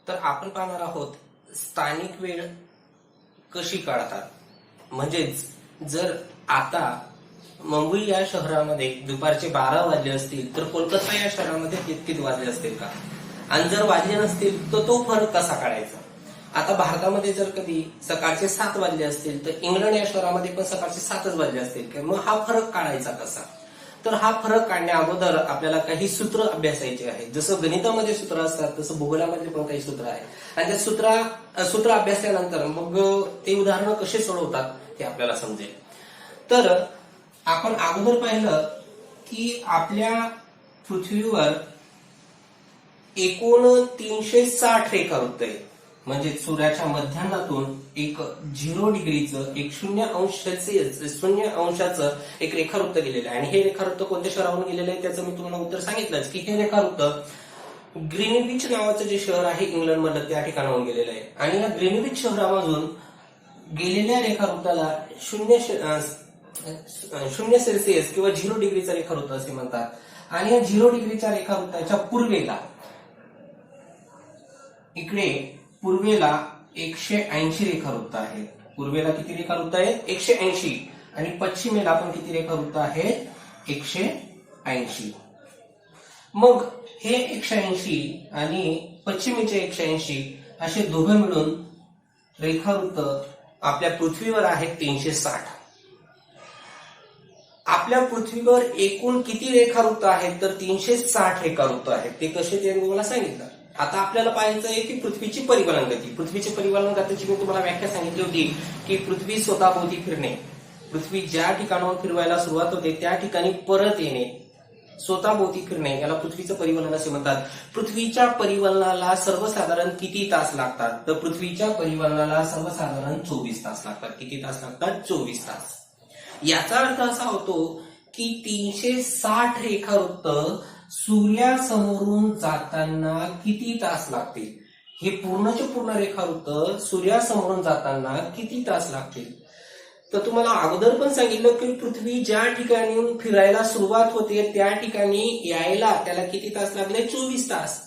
तर आपण पाहणार आहोत स्थानिक वेळ कशी काढतात. म्हणजेच जर आता मुंबई या शहरामध्ये दुपारचे 12 वाजले असतील तर कोलकाता या शहरामध्ये तितकेच वाजले असतील का, आणि जर वाजले नसतील तर तो फरक कसा काढायचा. आता भारतामध्ये जर कधी सकाळचे 7 वाजले असतील तर इंग्लंड या शहरामध्ये पण सकाळचे 7च वाजले असतील. मग हा फरक काढायचा कसा. तर हा फरक काढण्या अगोदर आपल्याला काही सूत्र अभ्यासायचे आहेत. जसं गणितामध्ये सूत्र असतात तसं भूगोलामध्ये पण काही सूत्र आहेत, आणि त्या सूत्र अभ्यासल्यानंतर मग ते उदाहरणं कसे सोडवतात हे आपल्याला समजेल. तर आपण अगोदर पाहिलं की आपल्या पृथ्वीवर एकूण 360 रेखावृत्त आहेत. म्हणजे सूर्याच्या मध्यान्नातून एक 0 डिग्रीचं, एक 0 अंशाचं एक रेखावृत्त गेलेलं आहे. आणि हे रेखावृत्त कोणत्या शहरावरून गेलेलं आहे त्याचं मी तुम्हाला उत्तर सांगितलंच की हे रेखावृत्त ग्रीनविच नावाचं जे शहर आहे इंग्लंडमधलं त्या ठिकाणाहून गेलेलं आहे. आणि या ग्रीनविच शहरामधून गेलेल्या रेखावृत्ताला 0 सेल्सिअस किंवा 0 डिग्रीचा रेखावृत्त असे म्हणतात. आणि या 0 डिग्रीच्या रेखावृत्ताच्या पूर्वेला, इकडे पूर्वेला 180 रेखावृत्त आहेत. पूर्वेला किती रेखावृत्त आहेत? 180. आणि पश्चिमेला पण किती रेखावृत्त आहेत? 180. मग हे 180 आणि पश्चिमेचे 180 असे दोघं मिळून रेखावृत्त आपल्या पृथ्वीवर आहेत 360. आपल्या पृथ्वीवर एकूण किती रेखावृत्त आहेत? तर 360 रेखावृत्त आहेत. ते कसे ते मी तुम्हाला सांगितलं. आता आपल्याला पाहायचं आहे की पृथ्वीची परिवलन गती. पृथ्वीची परिवलन गतीची मी तुम्हाला व्याख्या सांगितली होती की पृथ्वी स्वतःभोवती फिरणे, पृथ्वी ज्या ठिकाणावर फिरवायला सुरुवात होते त्या ठिकाणी परत येणे, स्वतःभोवती फिरणे, याला पृथ्वीचं परिवलन असे म्हणतात. पृथ्वीच्या परिवलनाला सर्वसाधारण किती तास लागतात? तर पृथ्वीच्या परिवलनाला सर्वसाधारण 24 तास लागतात. किती तास लागतात? 24 तास. याचा अर्थ असा होतो की 360 रेखावृत्त सूर्यासमोरून जाताना किती तास लागतील? हे पूर्णचे पूर्ण रेखावृत्त सूर्यासमोरून जाताना किती तास लागतील? तर तुम्हाला अगोदर पण सांगितलं की पृथ्वी ज्या ठिकाणी फिरायला सुरुवात होते त्या ठिकाणी यायला त्याला किती तास लागले? 24 तास.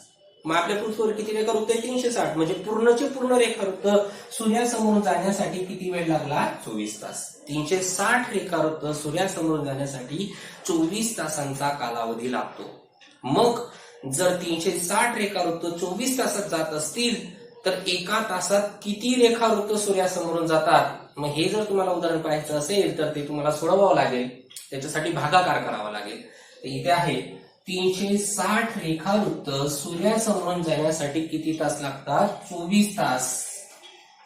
मग आपल्या पृथ्वीवर किती रेखावृत्त आहे? 360. म्हणजे पूर्णचे पूर्ण रेखावृत्त सूर्यासमोरून जाण्यासाठी किती वेळ लागला? 24 तास. 360 रेखावृत्त सूर्यासमोरून जाण्यासाठी 24 तासांचा कालावधी लागतो. मग जर 360 रेखावृत्त 24 तासात जात असतील तर एका तासात किती रेखावृत्त सूर्यासमोरून जातात? मग हे जर तुम्हाला उदाहरण पाहायचं असेल तर ते तुम्हाला सोडवावं लागेल. त्याच्यासाठी भागाकार करावा लागेल. तर इथे आहे 360 रेखावृत्त सूर्यासमोरून जाण्यासाठी किती तास लागतात? 24 तास.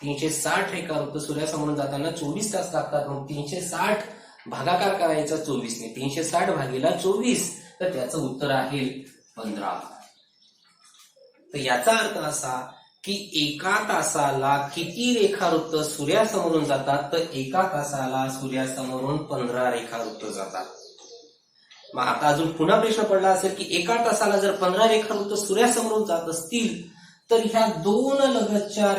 360 रेखावृत्त सूर्यासमोरून जाताना 24 तास लागतात. मग 360 भागाकार करायचा 24 ने. 360 भागीला 24, तर त्याचं उत्तर आहे 15. तर याचा अर्थ असा की एका तासाला किती रेखावृत्त सूर्यासमोरून जातात? तर एका तासाला सूर्यासमोरून 15 रेखावृत्त जातात. मग आता अजून पुन्हा प्रश्न पडला असेल की एका तासाला जर 15 रेखावृत्त सूर्यासमोरून जात असतील तर ह्या दोन लगतच्या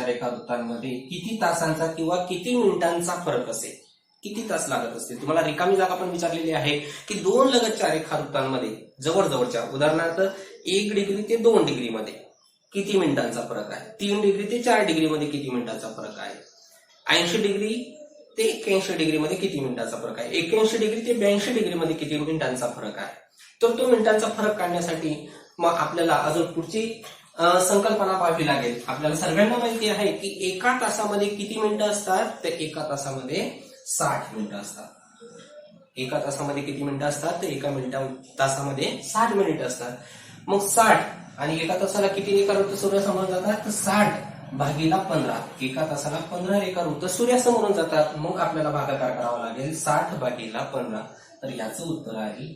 रेखावृत्तांमध्ये किती तासांचा किंवा किती मिनिटांचा फरक असेल? किती तास लागत असतील? तुम्हाला रिकामी जागा पण विचारलेली आहे की दोन लगतच्या रेखावृत्तांमध्ये जवळजवळच्या, उदाहरणार्थ 1 डिग्री ते 2 डिग्री मध्ये किती मिनिटांचा फरक आहे? 3 डिग्री ते 4 डिग्री मध्ये किती मिनिटांचा फरक आहे? 80 डिग्री ते 81 डिग्री मध्ये किती मिनिटांचा फरक आहे? 81 डिग्री ते 82 डिग्री मध्ये किती मिनिटांचा फरक आहे? तर तो मिनिटांचा फरक काढण्यासाठी मग आपल्याला अजून पुढची संकल्पना पाहावी लागेल. आपल्याला सर्वांना माहिती आहे की एका तासामध्ये किती मिनिटं असतात? तर एका तासामध्ये 60 मिनिटं असतात. एका तासामध्ये किती मिनिटं असतात? तर एका तासामध्ये 60 मिनिटं असतात. मग 60 आणि एका तासाला किती रेखावृत्त सूर्यासमोरून जातात? तर 60 भागीला 15. एका तासाला 15 रेखावृत्त सूर्यासमोरून जातात. मग आपल्याला भागाकार करावा लागेल 60 भागीला 15. तर याचं उत्तर आहे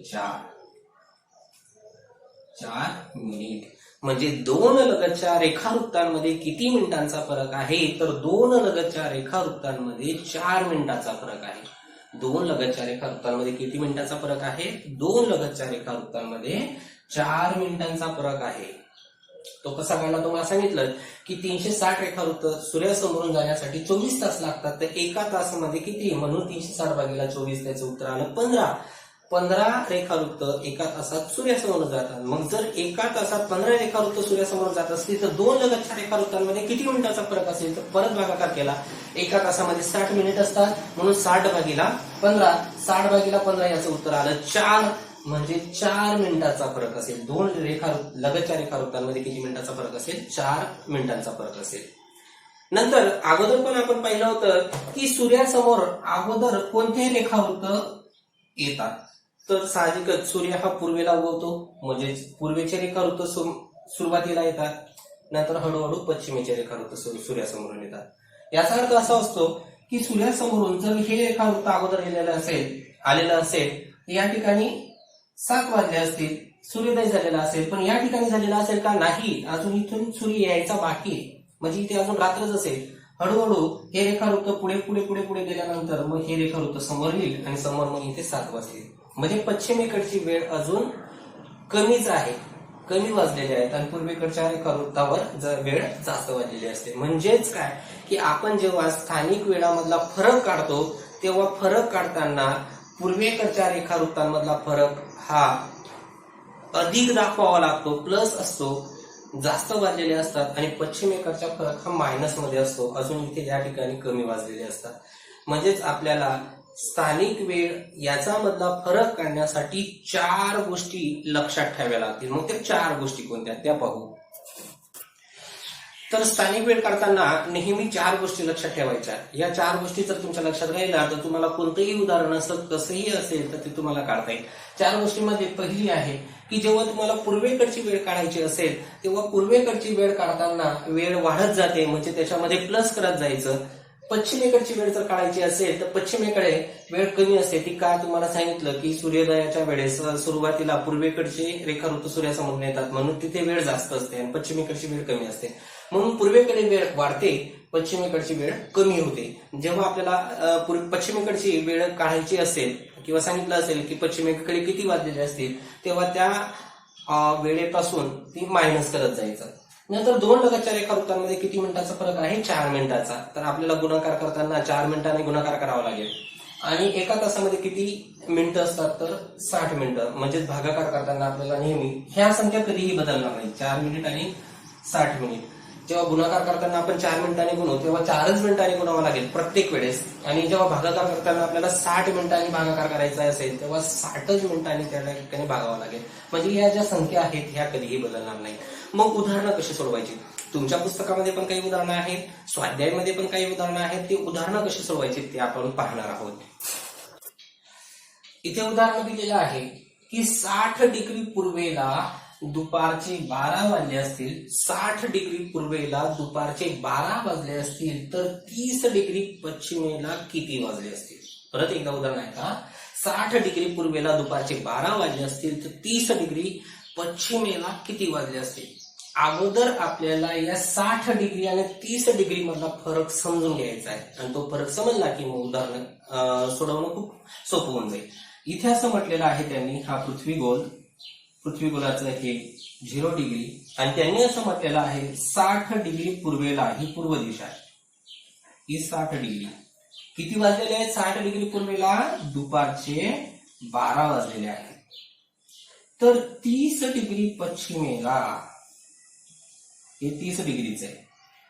4 मिनिट. म्हणजे दोन लगतच्या रेखावृत्तांमध्ये किती मिनिटांचा फरक आहे? तर दोन लगतच्या रेखावृत्तांमध्ये 4 मिनिटाचा फरक आहे. दोन लगतच्या रेखावृत्तांमध्ये किती मिनिटाचा फरक आहे? दोन लगतच्या रेखावृत्तांमध्ये 4 मिनिटांचा फरक आहे. तो कसा काढला तुम्हाला सांगितलं की 360 रेखावृत्त सूर्यासमोरून जाण्यासाठी 24 तास लागतात. तर एका तासामध्ये किती? म्हणून 360 भागीला 24 त्याचं उत्तर आलं 15. 15 रेखावृत्त एका तासात सूर्यासमोर जातात. मग जर एका तासात 15 रेखावृत्त सूर्यासमोर जात असतील तर दोन लगतच्या रेखावृत्तांमध्ये किती मिनिटाचा फरक असेल? तर परत भागाकार केला. एका तासामध्ये 60 मिनिट असतात म्हणून 60/15. 60/15 याचं उत्तर आलं 4. म्हणजे 4 मिनिटाचा फरक असेल. दोन लगतच्या रेखावृत्तांमध्ये किती मिनिटाचा फरक असेल? 4 मिनिटांचा फरक असेल. नंतर अगोदर पण आपण पाहिलं होतं की सूर्यासमोर अगोदर कोणते रेखावृत्त येतात? तर साहजिकच सूर्य हा पूर्वेला उगवतो म्हणजे पूर्वेचे रेखावृत्त सुरुवातीला येतात. नंतर हळूहळू पश्चिमेचे रेखावृत्त सूर्यासमोरून येतात. याचा अर्थ असा असतो की सूर्यासमोरून जर हे रेखावृत्त अगोदर आलेलं असेल या ठिकाणी 7 वाजले असतील, सूर्योदय झालेला असेल, पण या ठिकाणी झालेला असेल का? नाही, अजून इथून सूर्य यायचा बाकी आहे. म्हणजे इथे अजून रात्रच असेल. हळूहळू हे रेखावृत्त पुढे पुढे पुढे पुढे गेल्यानंतर मग हे रेखावृत्त समोर येईल आणि समोर मग इथे 7 वाजतील. म्हणजे पश्चिमेकडची वेळ अजून कमीच आहे, कमी वाजलेली आहेत आणि पूर्वेकडच्या रेखावृत्तावर वेळ जास्त वाजलेली असते. म्हणजेच काय की आपण जेव्हा स्थानिक वेळामधला फरक काढतो तेव्हा फरक काढताना पूर्वेकडच्या रेखावृत्तांमधला फरक हा अधिक दाखवावा लागतो, प्लस असतो, जास्त वाजलेले असतात आणि पश्चिमेकडचा फरक हा मायनस मध्ये असतो, अजून इथे या ठिकाणी कमी वाजलेले असतात. म्हणजेच आपल्याला स्थानिक वेळ याचा मधला फरक काढण्यासाठी 4 गोष्टी लक्षात ठेवाव्या लागतील. मग त्या 4 गोष्टी कोणत्या त्या पाहू. तर स्थानिक वेळ काढताना नेहमी 4 गोष्टी लक्षात ठेवायच्या. या 4 गोष्टी जर तुमच्या लक्षात राहिल्या तर तुम्हाला कोणतंही उदाहरण असं कसंही असेल तर ते तुम्हाला काढता येईल. 4 गोष्टींमध्ये पहिली आहे की जेव्हा तुम्हाला पूर्वेकडची वेळ काढायची असेल तेव्हा पूर्वेकडची वेळ काढताना वेळ वाढत जाते म्हणजे त्याच्यामध्ये प्लस करत जायचं. पश्चिमेकडची वेळ जर काढायची असेल तर पश्चिमेकडे वेळ कमी असते. ती का? तुम्हाला सांगितलं की सूर्योदयाच्या वेळेस सुरुवातीला पूर्वेकडचे रेखावृत्त सूर्यासमोर येतात म्हणून तिथे वेळ जास्त असते आणि पश्चिमेकडची वेळ कमी असते. म्हणून पूर्वेकडे वेळ वाढते, पश्चिमेकडची वेळ कमी होते. जेव्हा आपल्याला पश्चिमेकडची वेळ काढायची असेल किंवा सांगितलं असेल की पश्चिमेकडे किती वाजलेले असतील तेव्हा त्या वेळेपासून ती मायनस करत जायचं. नंतर 2 लगतच्या रेखावृत्तांमध्ये किती मिनिटाचा फरक आहे? 4 मिनिटाचा. तर आपल्याला गुणाकार करताना 4 मिनिटांनी गुणाकार करावा लागेल. आणि एका तासामध्ये किती मिनिटं असतात? तर 60 मिनिटं. म्हणजेच भागाकार करताना आपल्याला नेहमी ह्या संख्या कधीही बदलणार नाही, 4 मिनिट आणि 60 मिनिट. जेव्हा गुणाकार करताना आपण 4 मिनिटांनी गुणू तेव्हा 4च मिनिटांनी गुणावं लागेल प्रत्येक वेळेस. आणि जेव्हा भागाकार करताना आपल्याला 60 मिनिटांनी भागाकार करायचा असेल तेव्हा 60च मिनिटांनी त्या ठिकाणी भागावं लागेल. म्हणजे या ज्या संख्या आहेत ह्या कधीही बदलणार नाही. मग उदाहरणं कशी सोडवायची? तुमच्या पुस्तकामध्ये पण काही उदाहरणं आहेत, स्वाध्यायामध्ये पण काही उदाहरणं आहेत. ती उदाहरणं कशी सोडवायची ते आपण पाहणार आहोत. इथे उदाहरण दिलेलं आहे की 60 डिग्री पूर्वेला दुपारचे 12 वाजले असतील, 60 डिग्री पूर्वेला दुपारचे 12 वाजले असतील तर 30 डिग्री पश्चिमेला किती वाजले असतील? परत एकदा उदाहरण आहे का? 60 डिग्री पूर्वेला दुपारचे 12 वाजले असतील तर 30 डिग्री पश्चिमेला किती वाजले असतील? अगोदर आपल्याला या 60 डिग्री आणि 30 डिग्री मधला फरक समजून घ्यायचा आहे आणि तो फरक समजला की मग उदाहरण सोडवणं खूप सोपं होऊन जाईल. इथे असं म्हटलेलं आहे त्यांनी, हा पृथ्वीगोलाचं हे 0 डिग्री आणि त्यांनी असं म्हटलेलं आहे 60 डिग्री पूर्वेला, ही पूर्व दिशा आहे, ही 60 डिग्री किती वाजलेले आहेत? 60 डिग्री पूर्वेला दुपारचे 12 वाजलेले आहेत. तर 30 डिग्री पश्चिमेला, हे 30 डिग्रीच आहे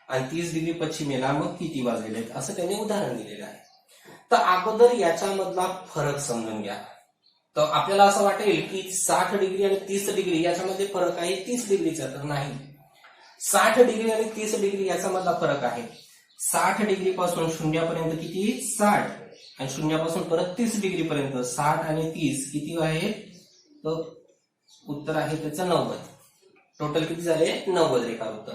आणि 30 डिग्री पश्चिमेला मग किती वाजलेले आहेत असं त्यांनी उदाहरण दिलेलं आहे. तर अगोदर याच्यामधला फरक समजून घ्या. तर आपल्याला असं वाटेल की 60 डिग्री आणि 30 डिग्री याच्यामध्ये फरक आहे 30 डिग्रीचा, तर नाही. 60 डिग्री आणि 30 डिग्री याच्यामधला फरक आहे 60 डिग्री पासून शून्यापर्यंत किती? 60 आणि शून्यापासून परत 30 डिग्री पर्यंत 60 आणि 30 किती आहे? तर उत्तर आहे त्याचं 90. टोटल किती झाले? 90 रेखावृत्त.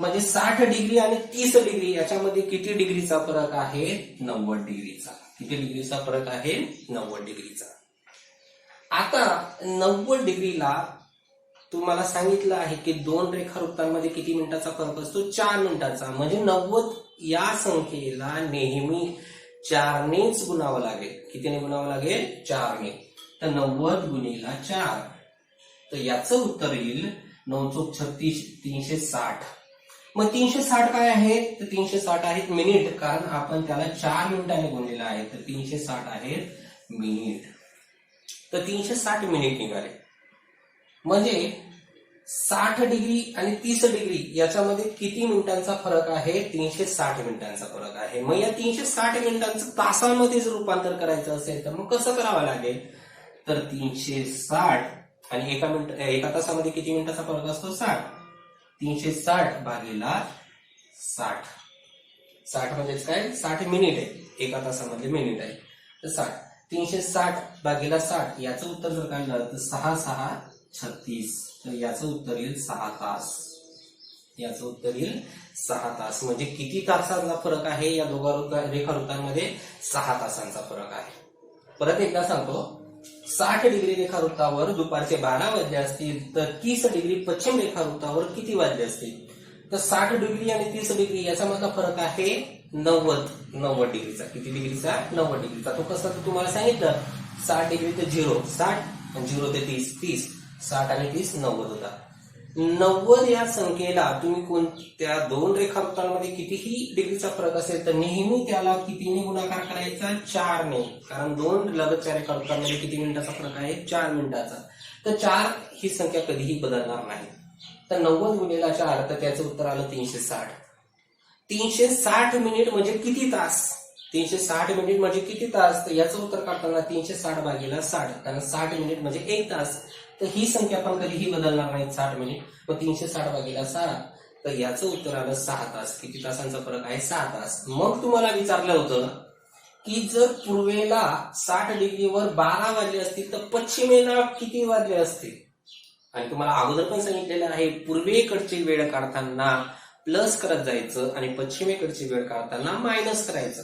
म्हणजे 60 डिग्री आणि 30 डिग्री याच्यामध्ये किती डिग्रीचा फरक आहे? 90 डिग्रीचा. किती डिग्रीचा फरक आहे? 90 डिग्रीचा. आता 90 डिग्रीला तुम्हाला सांगितलं आहे की 2 रेखावृत्तांमध्ये किती मिनिटाचा फरक असतो? 4 मिनिटाचा. म्हणजे 90 या संख्येला नेहमी 4 नेच गुणावं लागेल. कितीने गुणावं लागेल? 4 ने. तर 90 गुणिला 4. तर याचं उत्तर येईल 9 चोक 36, 360. मग 360 काय आहे? तर 360 आहेत मिनिट, कारण आपण त्याला 4 मिनिटांनी गुणलेला आहे. तर 360 आहेत मिनिट. तर 360 मिनिट निघाले. म्हणजे 60 डिग्री आणि 30 डिग्री याच्यामध्ये किती मिनिटांचा फरक आहे? 360 मिनिटांचा फरक आहे. मग या 360 मिनिटांचं तासांमध्ये जर रूपांतर करायचं असेल तर मग कसं करावं लागेल? तर 360 आणि एका तासामध्ये किती मिनिटाचा फरक असतो? 60. 360 भागीला 60. 60 म्हणजेच काय? 60 मिनिट आहे. एका तासामधले मिनिट आहे तर 60. 360 भागीला 60 याचं उत्तर जर काढलं तर 6 6 36. तर याचं उत्तर येईल 6 तास. याचं उत्तर येईल 6 तास. म्हणजे किती तासांचा फरक आहे या दोघा रेखावृत्तांमध्ये? 6 तासांचा फरक आहे. परत एकदा सांगतो, 60 डिग्री रेखावृत्तावर दुपारचे 12 वाजले असतील तर 30 डिग्री पश्चिम रेखावृत्तावर किती वाजले असतील? तर 60 डिग्री आणि 30 डिग्री याचा मधला फरक आहे 90 डिग्रीचा. किती डिग्रीचा? 90 डिग्रीचा. तो कसा? तर तुम्हाला सांगितलं 60 डिग्री ते 0 60 आणि 0 ते 30 60 आणि 30 90 होता. 90 या संख्येला तुम्ही कोणत्या दोन रेखावृत्तांमध्ये कितीही डिग्रीचा फरक असेल तर नेहमी त्याला कितीने गुणाकार करायचा? 4 ने. कारण दोन लगतच्या रेखावृत्तांमध्ये किती मिनिटाचा फरक आहे? 4 मिनिटाचा. तर 4 ही संख्या कधीही बदलणार नाही. तर 90 गुणिला 4 तर त्याचं उत्तर आलं 360. 360 मिनिट म्हणजे किती तास? 360 मिनिट म्हणजे किती तास? तर याचं उत्तर काढताना 360 भागीला 60. कारण 60 मिनिट म्हणजे 1 तास. तर ही संख्या पण कधीही बदलणार नाही 60 मिनिट. मग 360 भागीला 6 तर याचं उत्तर आलं 6 तास. किती तासांचा फरक आहे? 6 तास. मग तुम्हाला विचारलं होतं की जर पूर्वेला 60 डिग्रीवर 12 वाजले असतील तर पश्चिमेला किती वाजले असतील? आणि तुम्हाला अगोदर पण सांगितलेलं आहे पूर्वेकडची वेळ काढताना प्लस करत जायचं आणि पश्चिमेकडची वेळ काढताना मायनस करायचं.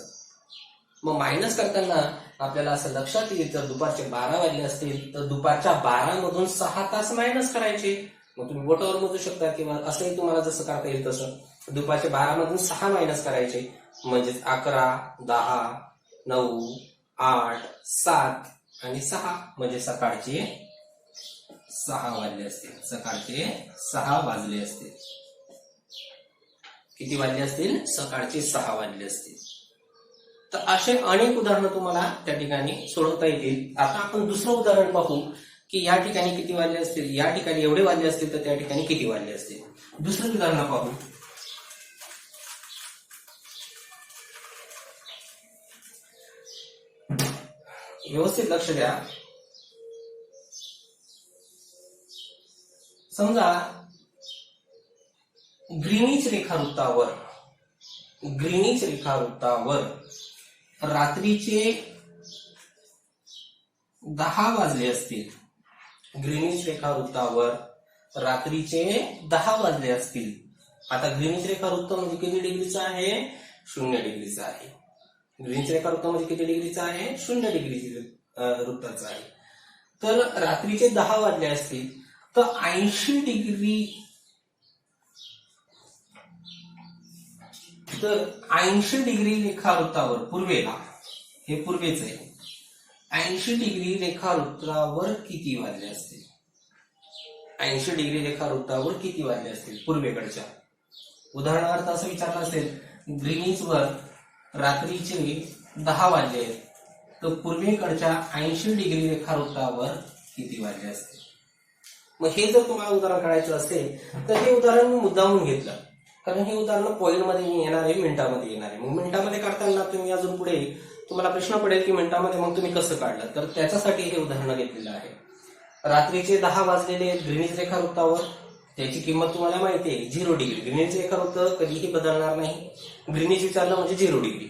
मग मायनस करताना आपल्याला असं लक्षात येईल जर दुपारचे 12 वाजले असतील तर दुपारच्या 12 मधून 6 तास मायनस करायचे. मग तुम्ही बोटावर मोजू शकता किंवा असंही तुम्हाला जसं करता येईल तसं. दुपारच्या 12 मधून 6 मायनस करायचे म्हणजेच 11 10 9 8 7 आणि 6 म्हणजे सकाळचे 6 वाजले असतील. सकाळचे 6 वाजले असतील. किती वाजले असतील? सकाळचे 6 वाजले असतील. तर असे अनेक उदाहरणं तुम्हाला त्या ठिकाणी सोडवता येतील. आता आपण दुसरं उदाहरण पाहू की या ठिकाणी किती वाजले असतील, या ठिकाणी एवढे वाजले असतील तर त्या ठिकाणी किती वाजले असतील. दुसरं उदाहरण पाहू. व्यवस्थित लक्ष द्या. समजा ग्रीनिच रेखावृत्तावर रात्रीचे 10 वाजले असतील. ग्रीनिच रेखावृत्तावर रात्रीचे 10 वाजले असतील. आता ग्रीनिच रेखावृत्त म्हणजे किती डिग्रीचा आहे? 0 डिग्रीचा आहे. ग्रीनिच रेखावृत्त म्हणजे किती डिग्रीचा आहे? 0 डिग्री वृत्ताचा आहे. तर रात्रीचे 10 वाजले असतील तर 80 डिग्री, तर 80 डिग्री रेखावृत्तावर पूर्वेला, हे पूर्वेच आहे, 80 डिग्री रेखावृत्तावर किती वाजले असतील? 80 डिग्री रेखावृत्तावर किती वाजले असतील पूर्वेकडच्या? उदाहरणार्थ असं विचारलं असेल ग्रीनिचवर रात्रीचे 10 वाजले तर पूर्वेकडच्या 80 डिग्री रेखावृत्तावर किती वाजले असतील? मग हे जर तुम्हाला उदाहरण काढायचं असेल तर हे उदाहरण मी मुद्दामून घेतलं कारण हे उदाहरण पॉईंटमध्ये येणार आहे, मिनिटामध्ये येणार आहे. मग मिनिटामध्ये काढताना तुम्ही अजून पुढे तुम्हाला प्रश्न पडेल की मिनिटामध्ये मग तुम्ही कसं काढलं, तर त्याच्यासाठी हे उदाहरण घेतलेलं आहे. रात्रीचे 10 वाजलेले ग्रीनिच रेखावृत्तावर, त्याची किंमत तुम्हाला माहिती आहे 0 डिग्री. ग्रीनिच रेखावृत्त कधीही बदलणार नाही. ग्रीनिच विचारलं म्हणजे 0 डिग्री.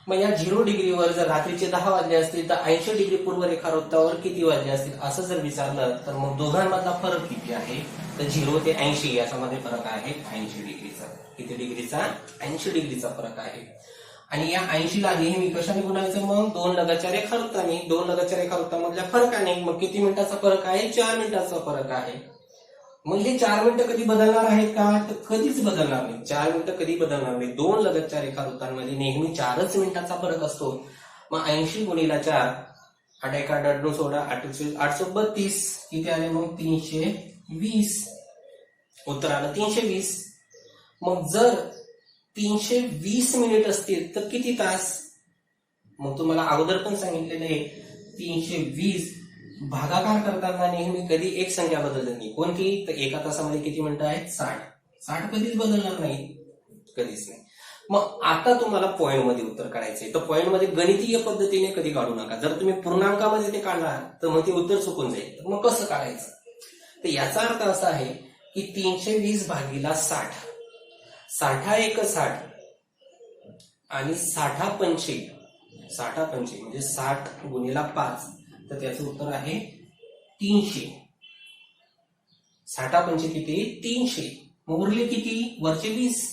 मग या 0 डिग्रीवर जर रात्रीचे 10 वाजले असतील तर 80 डिग्री पूर्व रेखावृत्तावर किती वाजले असतील असं जर विचारलं तर मग दोघांमधला फरक किती आहे? तर 0 ते 80 याच्यामध्ये फरक आहे 80 डिग्रीचा. किती डिग्रीचा? 80 डिग्रीचा फरक आहे. आणि या 80ला नेहमी कशाने गुणायचं? मग दोन लगतच्या रेखावृत्ताने. दोन लगतच्या रेखावृत्तामधल्या फरकाने. मग किती मिनिटाचा फरक आहे? 4 मिनिटाचा फरक आहे. मग हे 4 मिनिटं कधी बदलणार आहेत का? तर कधीच बदलणार नाही. 4 मिनिटं कधी बदलणार नाही. दोन लगतच्या रेखावृत्तांमध्ये नेहमी 4च मिनिटाचा फरक असतो. मग 80 गुणिला 4, 8 1 8 2 16 832 किती आले? मग 320. उत्तर आलं 320. मग जर 320 मिनिट असतील तर किती तास? मग तुम्हाला अगोदर पण सांगितलेलं आहे 320 भागाकार करताना नेहमी कधी एक संख्या बदलत नाही. कोणती? तर एका तासामध्ये किती मिनिटं आहेत? 60. 60 कधीच बदलणार नाही, कधीच नाही. मग आता तुम्हाला पॉइंट मध्ये उत्तर काढायचंय, तर पॉइंट मध्ये गणितीय पद्धतीने कधी काढू नका. जर तुम्ही पूर्णांकामध्ये ते काढला तर मग ते उत्तर चुकून जाईल. तर मग कसं काढायचं? तर याचा अर्थ असा आहे की 320 भागीला 60, 60 एक 60 आणि 60 पंचे, 60 पंचे म्हणजे 60 गुणिला 5, तर त्याचं उत्तर आहे 300. 60 पंचे किती? 300. मग उरले किती? वरचे 20.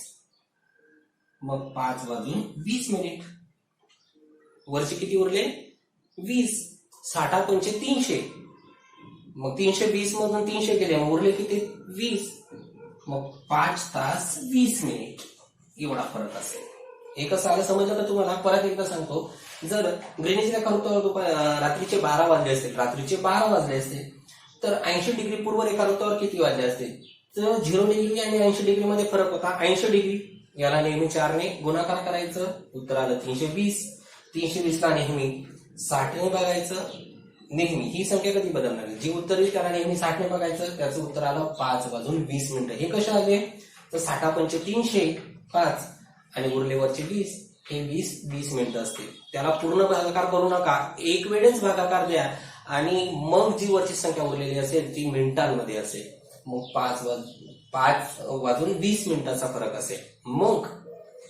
मग 5 वाजून 20 मिनिट. वरचे किती उरले? 20. 60 पंचे 300. मग 320 मधून 300 केले, मग उरले किती? 20. मग 5 तास 20 मिनिट एवढा फरक असेल. हे कसं आलं समजलं का तुम्हाला? परत एकदा सांगतो. जर ग्रीनिच रेखावृत्तावर रात्रीचे 12 वाजले असतील, रात्रीचे 12 वाजले असतील, तर 80 डिग्री पूर्व रेखावृत्तावर किती वाजले असतील? तर 0 डिग्री आणि 80 डिग्री मध्ये फरक होता 80 डिग्री. याला नेहमी 4 ने गुणाकार करायचं, उत्तर आलं 320. 320 ला नेहमी 60 ने बघायचं. नेहमी ही संख्या कधी बदलणार नाही. जी उत्तर येईल त्याला नेहमी 60 ने बघायचं. त्याचं उत्तर आलं 5 वाजून 20 मिनिटं. हे कसे आले? तर 60 पंचे 300, 5 आणि उरलेवरचे 20, हे 20 मिनिटं असतील. त्याला पूर्ण भागाकार करू नका, एक वेळेच भागाकार द्या आणि मग जी वरची संख्या उरलेली असेल ती मिनिटांमध्ये असेल. मग 5 वाजून 20 मिनिटाचा फरक असेल. मग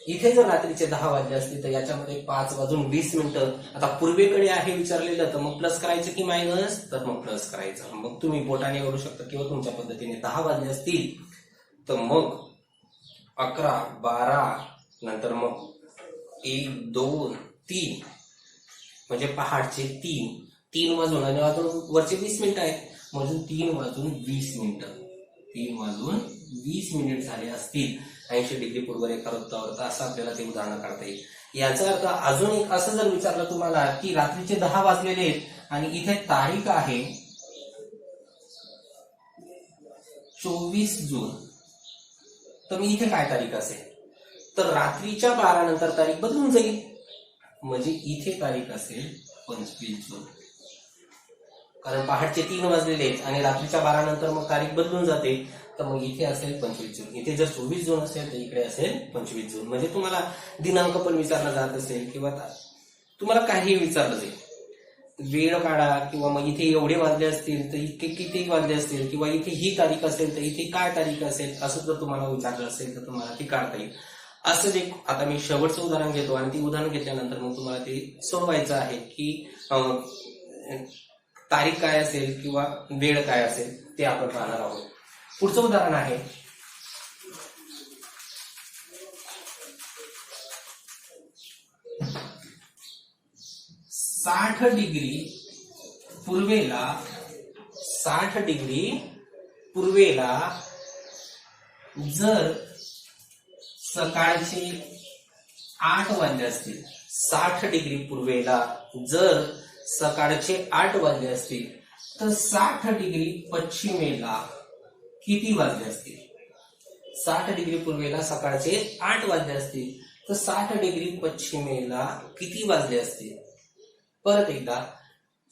इथे जर रात्रीचे 10 वाजले असतील तर याच्यामध्ये 5 वाजून 20 मिनिटं. आता पूर्वेकडे आहे विचारलेलं, तर मग प्लस करायचं की मायनस? तर मग प्लस करायचं. मग तुम्ही बोटाने करू शकता किंवा तुमच्या पद्धतीने 10 वाजले असतील तर मग 11, 12, नंतर मग 1, 2, 3 म्हणजे पहाटचे 3 वाजून आणि अजून वरचे 20 मिनिटं आहेत, म्हणून 3 वाजून 20 मिनिटं. 3 वाजून 20 मिनिट झाले असतील 80 डिग्री पूर्व रेखावृत्तावर, तर असं आपल्याला ते उदाहरण काढता येईल. याचा अर्थ अजून एक असं जर विचारलं तुम्हाला की रात्रीचे 10 वाजलेले आहेत आणि इथे तारीख आहे 24 जून, तर मी इथे काय तारीख असेल? तर रात्रीच्या 12 नंतर तारीख बदलून जाईल, म्हणजे इथे तारीख असेल 25 जून. कारण पहाटचे 3 वाजलेले आहेत आणि रात्रीच्या 12 नंतर मग तारीख बदलून जाते, तर मग इथे असेल 25 जून. इथे जर 24 जून असेल तर इकडे असेल 25 जून. म्हणजे तुम्हाला दिनांक पण विचारला जात असेल किंवा तुम्हाला काही विचारलं जाईल, वेळ काढा किंवा मग इथे एवढे वाजले असतील तर इतके किती वाजले असतील किंवा इथे ही तारीख असेल तर इथे काय तारीख असेल, असं जर तुम्हाला विचारलं असेल तर तुम्हाला ती काढता येईल. असं जे आता मी शेवटचं उदाहरण घेतो आणि ती उदाहरण घेतल्यानंतर मग तुम्हाला ते सोडवायचं आहे की तारीख काय असेल किंवा वेळ काय असेल ते आपण पाहणार आहोत. पुढचं उदाहरण आहे 60 डिग्री पूर्वेला जर सकाळचे 8 वाजले असतील, 60 डिग्री पूर्वेला जर सकाळचे 8 वाजले असतील तर 60 डिग्री पश्चिमेला किती वाजले असतील? 60 डिग्री पूर्वेला सकाळचे 8 वाजले असतील तर 60 डिग्री पश्चिमेला किती वाजले असतील? परत एकदा,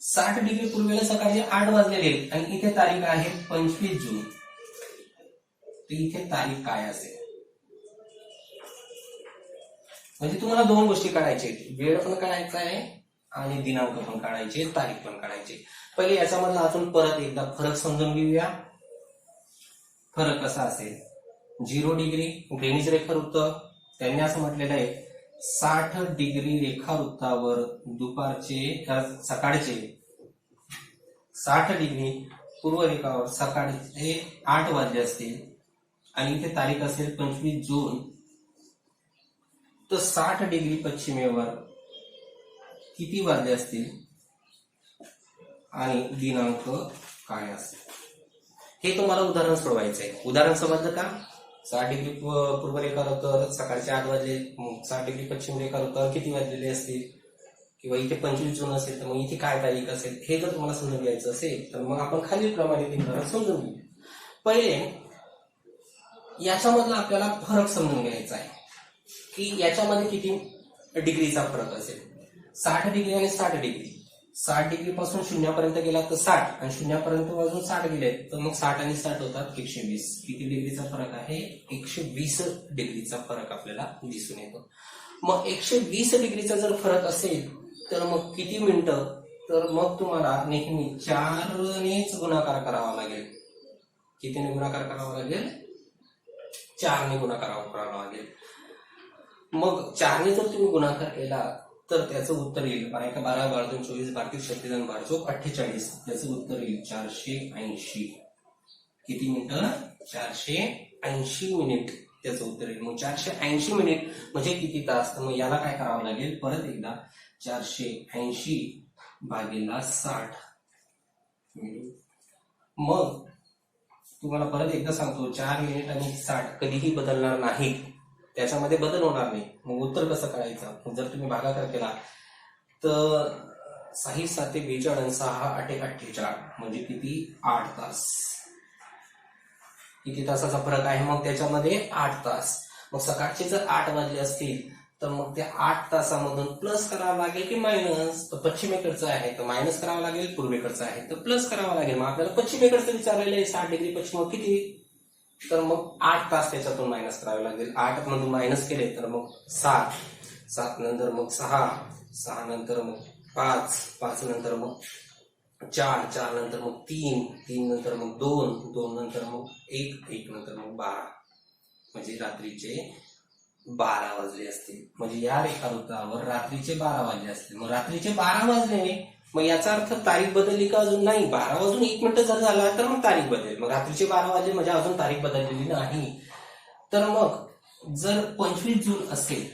60 डिग्री पूर्वेला सकाळचे 8 वाजलेले आहेत आणि इथे तारीख आहे 25 जून, तर इथे तारीख काय असेल? म्हणजे तुम्हाला दोन गोष्टी काढायच्या आहेत, वेळ पण काढायचा आहे आणि दिनांक पण काढायचे, तारीख पण काढायची. पहिले याच्यामधला अजून परत एकदा फरक समजून घेऊया. फरक कसा असेल? 0 डिग्री ग्रीनिच रेखावृत्त, त्यांनी असं म्हटलेलं आहे 60 डिग्री रेखावृत्तावर सकाळचे 60 डिग्री पूर्व रेखावर सकाळचे 8 वाजले असतील आणि इथे तारीख असेल 25 जून, तर 60 डिग्री पश्चिमेवर किती वाजले असतील आणि दिनांक काय असेल? हे तुम्हाला उदाहरण सोडवायचं आहे. उदाहरण समजलं का? 60 डिग्री पूर्व रेखावृत्तावर सकाळचे 8 वाजले, 60 डिग्री पश्चिम रेखावृत्तावर किती वाजलेले असतील किंवा इथे 25 जून असेल तर मग इथे काय तारीख असेल, हे जर तुम्हाला समजून घ्यायचं असेल तर मग आपण खालीलप्रमाणे ते उदाहरण समजून घेऊ. पहिले याच्यामधला आपल्याला फरक समजून घ्यायचा आहे की याच्यामध्ये किती डिग्रीचा फरक असेल. 60 डिग्री आणि 60 डिग्री, 60 डिग्री पासून शून्यापर्यंत गेला तर 60 आणि शून्यापर्यंत अजून 60 गेले तर मग 60 आणि 60 होतात 120. किती डिग्रीचा फरक आहे? 120 डिग्रीचा फरक आपल्याला दिसून येतो. मग 120 डिग्रीचा जर फरक असेल तर मग किती मिनिटं? तर मग तुम्हाला नेहमी 4 नेच गुणाकार करावा लागेल. कितीने गुणाकार करावा लागेल? 4 ने गुणाकार करावा लागेल. मग 4 ने जर तुम्ही गुणाकार केला तर त्याचं उत्तर येईल 12 12 12 24 12 36 12 चौक 48. त्याचं उत्तर येईल 480. किती मिनिटं? 480 मिनिट त्याचं उत्तर येईल. मग 480 मिनिट म्हणजे किती तास? तर मग याला काय करावं लागेल? परत एकदा 480 भागीला 60 मिनिट. मग तुम्हाला परत एकदा सांगतो 4 मिनिट आणि 60 कधीही बदलणार नाही, त्याच्यामध्ये बदल होणार नाही. मग उत्तर कसं करायचं? जर तुम्ही भागाकार केला तर 6 7 42 आणि 6 8 48 म्हणजे किती? 8 तास. किती तासाचा फरक आहे? मग त्याच्यामध्ये 8 तास. मग सकाळचे जर 8 वाजले असतील तर मग त्या 8 तासामधून प्लस करावं लागेल की मायनस? तर पश्चिमेकडचं आहे तर मायनस करावं लागेल, पूर्वेकडचं आहे तर प्लस करावं लागेल. मग आपल्याला पश्चिमेकडचं विचारलेलं आहे 60 डिग्री पश्चिम किती? तर मग 8 तास त्याच्यातून मायनस करावे लागेल. 8 मधून मायनस केले तर मग 7 7 नंतर मग 6 6 नंतर मग 5 5 नंतर मग 4 4 नंतर मग 3 3 नंतर मग 2 2 नंतर मग 1 1 नंतर मग 12 म्हणजे रात्रीचे 12 वाजले असतील. म्हणजे या रेखावृत्तावर रात्रीचे 12 वाजले असतील. मग रात्रीचे 12 वाजले मग याचा अर्थ तारीख बदलली का? अजून नाही. 12 वाजून 1 मिनिट जर झाला तर मग तारीख बदलेल. मग रात्रीचे 12 वाजले म्हणजे अजून तारीख बदललेली नाही. तर मग जर 25 जून असेल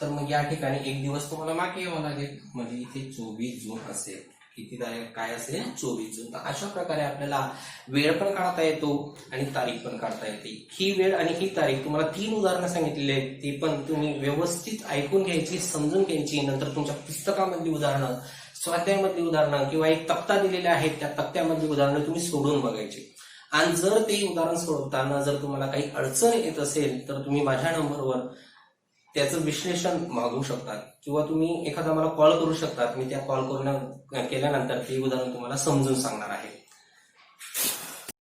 तर मग या ठिकाणी एक दिवस तुम्हाला मागे यावं लागेल. म्हणजे इथे 24 जून असेल. किती तारीख काय असेल? 24 जून. तर अशा प्रकारे आपल्याला वेळ पण काढता येतो आणि तारीख पण काढता येते. ही वेळ आणि ही तारीख तुम्हाला 3 उदाहरणं सांगितलेली आहेत. ती पण तुम्ही व्यवस्थित ऐकून घ्यायची, समजून घ्यायची. नंतर तुमच्या पुस्तकामधली उदाहरणं, स्वाध्यायामधली उदाहरणं किंवा एक तक्ता दिलेला आहे त्या तक्त्यामधली उदाहरणं तुम्ही सोडून बघायची. आणि जर ते उदाहरण सोडवताना जर तुम्हाला काही अडचण येत असेल तर तुम्ही माझ्या नंबरवर त्याचं विश्लेषण मागू शकतात किंवा तुम्ही एखादा मला कॉल करू शकतात. मी त्या कॉल केल्यानंतर ते उदाहरण तुम्हाला समजून सांगणार आहे.